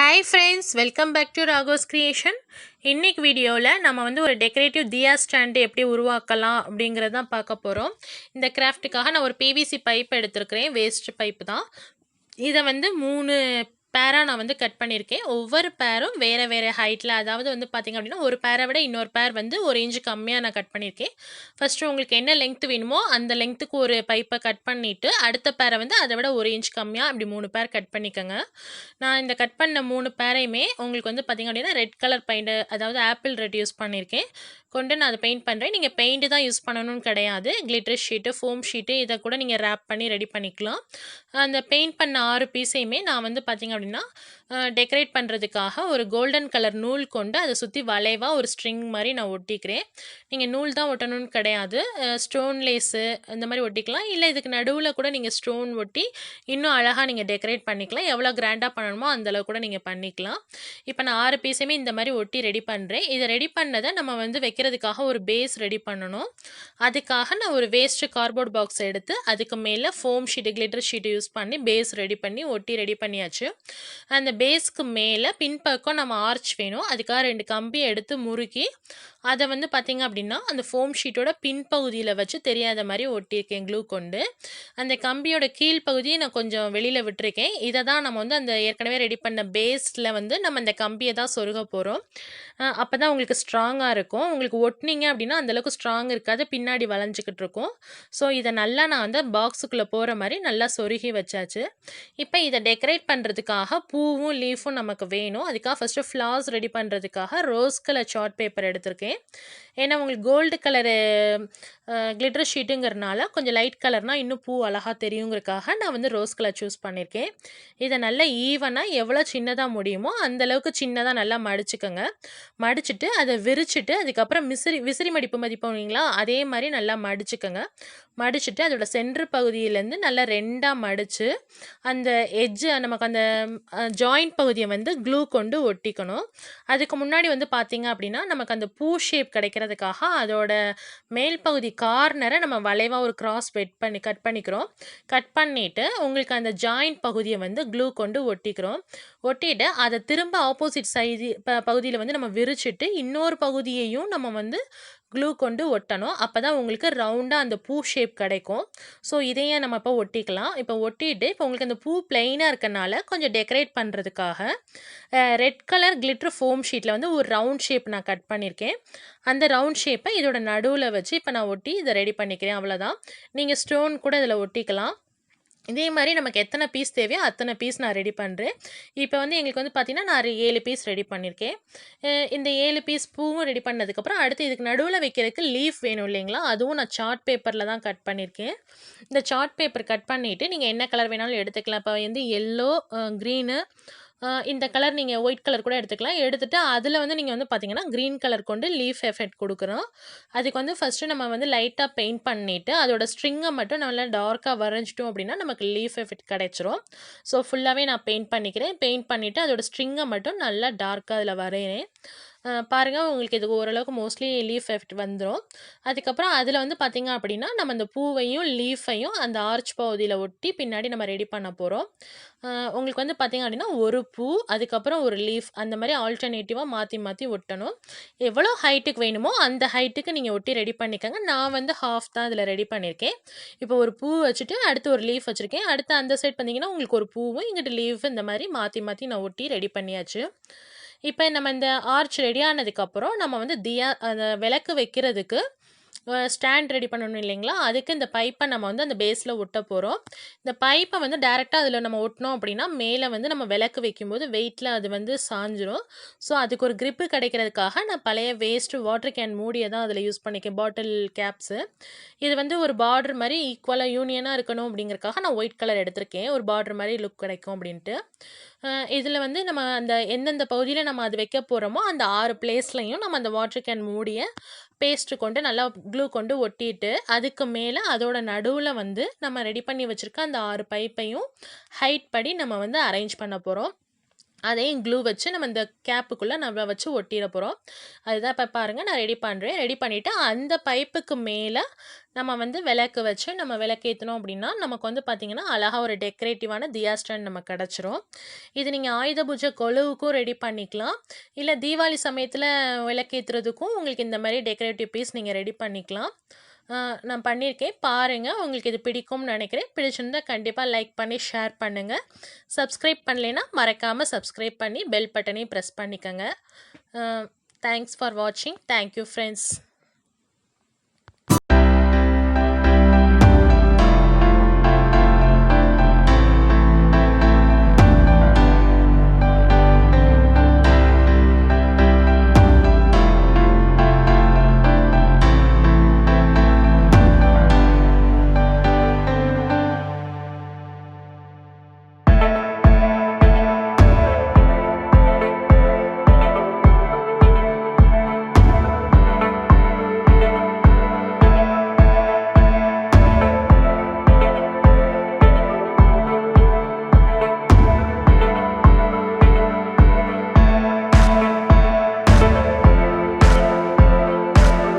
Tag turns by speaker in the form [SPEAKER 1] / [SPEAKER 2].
[SPEAKER 1] Hi friends, welcome back to Ragos creation. இன்னைக்கு வீடியோவில் நம்ம வந்து ஒரு டெக்கரேட்டிவ் தியா ஸ்டாண்டு எப்படி உருவாக்கலாம் அப்படிங்கிறது தான் பார்க்க போகிறோம். இந்த கிராஃப்ட்டுக்காக நான் ஒரு பிவிசி பைப் எடுத்திருக்கிறேன், வேஸ்ட் பைப்பு தான். இதை வந்து 3 பேராக நான் வந்து கட் பண்ணியிருக்கேன். ஒவ்வொரு பேரும் வேறு வேறு ஹைட்டில், அதாவது வந்து பார்த்திங்க அப்படின்னா ஒரு பேரை விட இன்னொரு பேர் வந்து 1 இன்ச்சு கம்மியாக நான் கட் பண்ணியிருக்கேன். ஃபஸ்ட்டு உங்களுக்கு என்ன லெங்க்த் வேணுமோ அந்த லெங்க்த்துக்கு ஒரு பைப்பை கட் பண்ணிவிட்டு அடுத்த பேரை வந்து அதை விட 1 இன்ச் கம்மியாக அப்படி 3 பேர் கட் பண்ணிக்கோங்க. நான் இந்த கட் பண்ண 3 பேரையுமே உங்களுக்கு வந்து பார்த்திங்க அப்படின்னா ரெட் கலர் பெயிண்ட், அதாவது ஆப்பிள் ரெட் யூஸ் பண்ணியிருக்கேன் கொண்டு நான் அதை பெயிண்ட் பண்ணுறேன். நீங்கள் பெயிண்ட்டு தான் யூஸ் பண்ணணும்னு கிடையாது, கிளிட்டர் ஷீட்டு, ஃபோம் ஷீட்டு இதை கூட நீங்கள் ரேப் பண்ணி ரெடி பண்ணிக்கலாம். அந்த பெயிண்ட் பண்ண 6 பீஸையுமே நான் வந்து பார்த்திங்க அப்படின்னா டெக்கரேட் பண்ணுறதுக்காக ஒரு கோல்டன் கலர் நூல் கொண்டு அதை சுற்றி வளைவாக ஒரு ஸ்ட்ரிங் மாதிரி நான் ஒட்டிக்கிறேன். நீங்கள் நூல் தான் ஒட்டணும்னு கிடையாது, ஸ்டோன் லேஸு இந்த மாதிரி ஒட்டிக்கலாம். இல்லை இதுக்கு நடுவில் கூட நீங்கள் ஸ்டோன் ஒட்டி இன்னும் அழகாக நீங்கள் டெக்கரேட் பண்ணிக்கலாம். எவ்வளோ கிராண்டாக பண்ணணுமோ அந்தளவு கூட நீங்கள் பண்ணிக்கலாம். இப்போ நான் 6 பீஸையுமே இந்த மாதிரி ஒட்டி ரெடி பண்ணுறேன். இதை ரெடி பண்ணதை நம்ம வந்து வைக்கிறதுக்காக ஒரு பேஸ் ரெடி பண்ணணும். அதுக்காக நான் ஒரு வேஸ்ட்டு கார்ட்போர்ட் பாக்ஸ் எடுத்து அதுக்கு மேலே foam sheet, glitter sheet use பண்ணி பேஸ் ரெடி பண்ணி ஒட்டி ரெடி பண்ணியாச்சு. அந்த பேஸ்க்கு மேலே பின்பக்கம் நம்ம ஆர்ச் வேணும். அதுக்காக 2 கம்பி எடுத்து முறுக்கி அதை வந்து பார்த்திங்க அப்படின்னா அந்த ஃபோம் ஷீட்டோட பின்பகுதியில் வச்சு தெரியாத மாதிரி ஒட்டியிருக்கேன் க்ளூ கொண்டு. அந்த கம்பியோட கீழ்ப்பகுதியை நான் கொஞ்சம் வெளியில் விட்டுருக்கேன். இதை தான் நம்ம வந்து அந்த ஏற்கனவே ரெடி பண்ண பேஸில் வந்து நம்ம அந்த கம்பியை தான் சொருக போகிறோம். அப்போ தான் உங்களுக்கு ஸ்ட்ராங்காக இருக்கும். உங்களுக்கு ஒட்டினீங்க அப்படின்னா அந்தளவுக்கு ஸ்ட்ராங் இருக்காது, பின்னாடி வளைஞ்சிக்கிட்டு இருக்கும். ஸோ இதை நல்லா நான் வந்து பாக்ஸுக்குள்ளே போகிற மாதிரி நல்லா சொருகி வச்சாச்சு. இப்போ இதை டெக்கரேட் பண்ணுறதுக்காக பூவும் லீஃபும் நமக்கு வேணும். அதுக்காக ஃபஸ்ட்டு ஃப்ளார்ஸ் ரெடி பண்ணுறதுக்காக ரோஸ் கலர் சார்ட் பேப்பர் எடுத்திருக்கேன். ஏன்னா உங்களுக்கு கோல்டு கலரு கிளிட்டர் ஷீட்டுங்கிறனால கொஞ்சம் லைட் கலர்னால் இன்னும் பூ அழகாக தெரியுங்கிறதுக்காக நான் வந்து ரோஸ் கலர் சூஸ் பண்ணியிருக்கேன். இதை நல்லா ஈவனாக எவ்வளோ சின்னதாக முடியுமோ அந்தளவுக்கு சின்னதாக நல்லா மடிச்சுக்கோங்க. மடிச்சுட்டு அதை விரிச்சிட்டு அதுக்கப்புறம் விசிறி மடிப்பு மதிப்பீங்களா அதே மாதிரி நல்லா மடிச்சுக்கோங்க. மடிச்சுட்டு அதோட சென்ட்ரு பகுதியிலேருந்து நல்லா 2ஆக மடித்து அந்த எட்ஜு நமக்கு அந்த ஜாயிண்ட் பகுதியை வந்து க்ளூ கொண்டு ஒட்டிக்கணும். அதுக்கு முன்னாடி வந்து பார்த்திங்க அப்படின்னா நமக்கு அந்த பூ ஷேப் கிடைக்கிறதுக்காக அதோட மேல் பகுதி கார்னரை நம்ம வளைவாக ஒரு கிராஸ் கட் பண்ணிக்கிறோம். கட் பண்ணிவிட்டு உங்களுக்கு அந்த ஜாயிண்ட் பகுதியை வந்து க்ளூ கொண்டு ஒட்டிக்கிறோம். ஒட்டிட்டு அதை திரும்ப ஆப்போசிட் சைடு பகுதியில் வந்து நம்ம விரிச்சிட்டு இன்னொரு பகுதியையும் நம்ம வந்து க்ளூ கொண்டு ஒட்டணும். அப்போ தான் உங்களுக்கு ரவுண்டாக அந்த பூ ஷேப் கிடைக்கும். ஸோ இதையே நம்ம இப்போ ஒட்டிக்கலாம். இப்போ ஒட்டிட்டு இப்போ உங்களுக்கு அந்த பூ பிளெயினாக இருக்கனால கொஞ்சம் டெக்கரேட் பண்ணுறதுக்காக ரெட் கலர் கிளிட்டர் ஃபோம் ஷீட்டில் வந்து ஒரு ரவுண்ட் ஷேப் நான் கட் பண்ணியிருக்கேன். அந்த ரவுண்ட் ஷேப்பை இதோட நடுவில் வச்சு இப்போ நான் ஒட்டி இதை ரெடி பண்ணிக்கிறேன். அவ்வளோதான். நீங்கள் ஸ்டோன் கூட இதில் ஒட்டிக்கலாம். இதே மாதிரி நமக்கு எத்தனை பீஸ் தேவையோ அத்தனை பீஸ் நான் ரெடி பண்ணுறேன். இப்போ வந்து எங்களுக்கு வந்து பார்த்திங்கன்னா நான் 7 பீஸ் ரெடி பண்ணியிருக்கேன். இந்த 7 பீஸ் பூவும் ரெடி பண்ணதுக்கப்புறம் அடுத்து இதுக்கு நடுவில் வைக்கிறதுக்கு லீஃப் வேணும் இல்லைங்களா, அதுவும் நான் சார்ட் பேப்பரில் தான் கட் பண்ணியிருக்கேன். இந்த சார்ட் பேப்பர் கட் பண்ணிவிட்டு நீங்கள் என்ன கலர் வேணாலும் எடுத்துக்கலாம். இப்போ வந்து எல்லோ, க்ரீனு, இந்த கலர் நீங்கள் ஒயிட் கலர் கூட எடுத்துக்கலாம். எடுத்துகிட்டு அதில் வந்து நீங்கள் வந்து பார்த்திங்கன்னா க்ரீன் கலர் கொண்டு லீஃப் எஃபெக்ட் கொடுக்குறோம். அதுக்கு வந்து ஃபஸ்ட்டு நம்ம வந்து லைட்டாக பெயிண்ட் பண்ணிவிட்டு அதோட ஸ்ட்ரிங்கை மட்டும் நல்லா டார்க்காக வரைஞ்சிட்டோம் அப்படின்னா நமக்கு லீஃப் எஃபெக்ட் கிடைச்சிரும். ஸோ ஃபுல்லாகவே நான் பெயிண்ட் பண்ணிக்கிறேன். பெயிண்ட் பண்ணிவிட்டு அதோட ஸ்ட்ரிங்கை மட்டும் நல்லா டார்க்காக அதில் வரைகிறேன். பாருங்கள், உங்களுக்கு இது ஓரளவுக்கு மோஸ்ட்லி லீஃப் எஃபெக்ட் வந்துடும். அதுக்கப்புறம் அதில் வந்து பார்த்திங்க அப்படின்னா நம்ம அந்த பூவையும் லீஃபையும் அந்த ஆர்ச் பகுதியில் ஒட்டி பின்னாடி நம்ம ரெடி பண்ண போகிறோம். உங்களுக்கு வந்து பார்த்திங்க அப்படின்னா ஒரு பூ அதுக்கப்புறம் ஒரு லீஃப் அந்த மாதிரி ஆல்டர்னேட்டிவாக மாற்றி மாற்றி ஒட்டணும். எவ்வளோ ஹைட்டுக்கு வேணுமோ அந்த ஹைட்டுக்கு நீங்கள் ஒட்டி ரெடி பண்ணிக்கோங்க. நான் வந்து ஹாஃப் தான் இதில் ரெடி பண்ணியிருக்கேன். இப்போ ஒரு பூ வச்சுட்டு அடுத்து ஒரு லீஃப் வச்சுருக்கேன். அடுத்து அந்த சைட் பார்த்திங்கன்னா உங்களுக்கு ஒரு பூவும் இங்கிட்டு லீஃப் இந்த மாதிரி மாற்றி மாற்றி நான் ஒட்டி ரெடி பண்ணியாச்சு. இப்போ நம்ம இந்த ஆர்ச் ரெடி ஆனதுக்கப்புறம் நம்ம வந்து தியா அந்த விளக்கு வைக்கிறதுக்கு ஸ்டாண்ட் ரெடி பண்ணணும் இல்லைங்களா, அதுக்கு இந்த பைப்பை நம்ம வந்து அந்த பேஸில் ஒட்ட போகிறோம். இந்த பைப்பை வந்து டேரெக்டாக அதில் நம்ம ஒட்டினோம் அப்படின்னா மேலே வந்து நம்ம விளக்கு வைக்கும்போது வெயிட்டில் அது வந்து சாஞ்சிரும். ஸோ அதுக்கு ஒரு க்ரிப்பு கிடைக்கிறதுக்காக நான் பழைய வேஸ்ட்டு வாட்டர் கேன் மூடியை தான் அதில் யூஸ் பண்ணிக்கேன், பாட்டில் கேப்ஸு. இது வந்து ஒரு பார்டர் மாதிரி ஈக்குவலாக யூனியனாக இருக்கணும் அப்படிங்கிறதுக்காக நான் ஒயிட் கலர் எடுத்திருக்கேன், ஒரு பார்டர் மாதிரி லுக் கிடைக்கும் அப்படின்ட்டு. இதில் வந்து நம்ம அந்த எந்தெந்த பகுதியில் நம்ம அது வைக்க போகிறோமோ அந்த 6 பிளேஸ்லையும் நம்ம அந்த வாட்டர் கேன் மூடியை பேஸ்ட்டு கொண்டு நல்லா க்ளூ கொண்டு ஒட்டிட்டு அதுக்கு மேலே அதோட நடுவில் வந்து நம்ம ரெடி பண்ணி வச்சுருக்க அந்த 6 பைப்பையும் ஹைட் படி நம்ம வந்து அரேஞ்ச் பண்ண போகிறோம். அதையும் க்ளூ வச்சு நம்ம இந்த கேப்புக்குள்ளே நம்ம வச்சு ஒட்டிட போகிறோம். அதுதான் இப்போ பாருங்கள் நான் ரெடி பண்ணுறேன். ரெடி பண்ணிவிட்டு அந்த பைப்புக்கு மேலே நம்ம வந்து விளக்கு வச்சு நம்ம விளக்கேற்றணும் அப்படின்னா நமக்கு வந்து பார்த்திங்கன்னா அழகாக ஒரு டெக்கரேட்டிவான தியா ஸ்டாண்ட் நமக்கு கிடச்சிரும். இது நீங்கள் ஆயுத பூஜை கொலுவுக்கும் ரெடி பண்ணிக்கலாம், இல்லை தீபாவளி சமயத்தில் விளக்கேற்றுறதுக்கும் உங்களுக்கு இந்த மாதிரி டெக்கரேட்டிவ் பீஸ் நீங்கள் ரெடி பண்ணிக்கலாம். நான் பண்ணியிருக்கேன், பாருங்கள். உங்களுக்கு இது பிடிக்கும்னு நினைக்கிறேன். பிடிச்சிருந்தால் கண்டிப்பாக லைக் பண்ணி ஷேர் பண்ணுங்கள். சப்ஸ்கிரைப் பண்ணலைன்னா மறக்காமல் சப்ஸ்கிரைப் பண்ணி பெல் பட்டனையும் ப்ரெஸ் பண்ணிக்கோங்க. தேங்க்ஸ் ஃபார் வாட்சிங். Thank you friends.